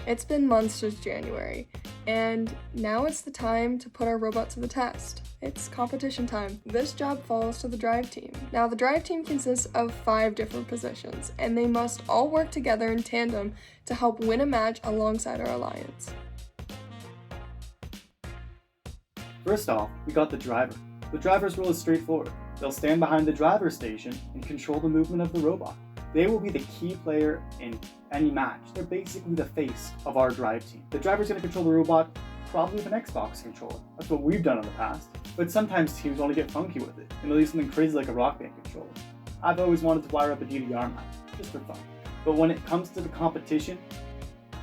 It's been months since January, and now it's the time to put our robot to the test. It's competition time. This job falls to the drive team. Now, the drive team consists of 5 different positions, and they must all work together in tandem to help win a match alongside our alliance. First off, we got the driver. The driver's role is straightforward. They'll stand behind the driver's station and control the movement of the robot. They will be the key player in any match. They're basically the face of our drive team. The driver's going to control the robot probably with an Xbox controller. That's what we've done in the past. But sometimes teams want to get funky with it, and they'll use something crazy like a Rock Band controller. I've always wanted to wire up a DDR mouse, just for fun. But when it comes to the competition,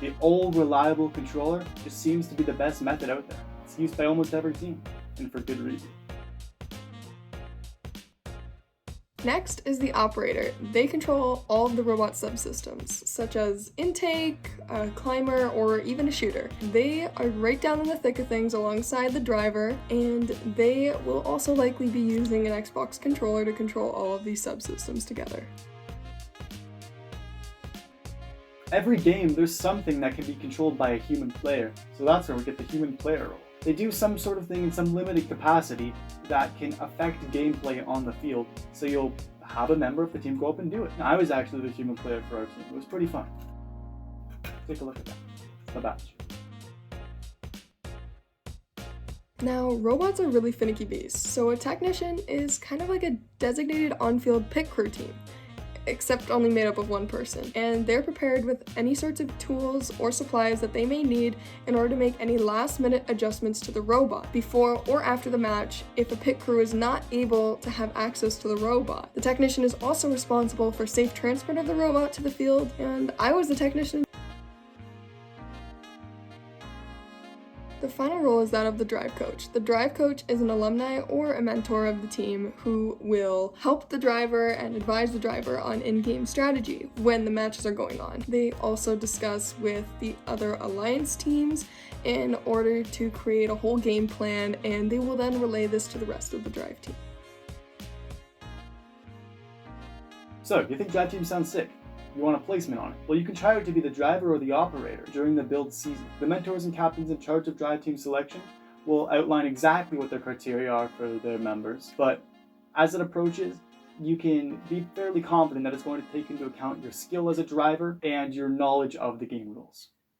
the old reliable controller just seems to be the best method out there. It's used by almost every team, and for good reason. Next is the operator. They control all of the robot subsystems, such as intake, a climber, or even a shooter. They are right down in the thick of things alongside the driver, and they will also likely be using an Xbox controller to control all of these subsystems together. Every game, there's something that can be controlled by a human player, so that's where we get the human player role. They do some sort of thing in some limited capacity that can affect gameplay on the field, so you'll have a member of the team go up and do it. Now, I was actually the human player for our team. It was pretty fun. Take a look at that. The badge. Now, robots are really finicky beasts, so a technician is kind of like a designated on-field pit crew team, except only made up of one person, and they're prepared with any sorts of tools or supplies that they may need in order to make any last-minute adjustments to the robot before or after the match if a pit crew is not able to have access to the robot. The technician is also responsible for safe transport of the robot to the field, and I was the technician. The final role is that of the drive coach. The drive coach is an alumni or a mentor of the team who will help the driver and advise the driver on in-game strategy when the matches are going on. They also discuss with the other alliance teams in order to create a whole game plan, and they will then relay this to the rest of the drive team. So, you think drive team sounds sick? You want a placement on it? Well, you can try out to be the driver or the operator during the build season. The mentors and captains in charge of drive team selection will outline exactly what their criteria are for their members, but as it approaches, you can be fairly confident that it's going to take into account your skill as a driver and your knowledge of the game rules.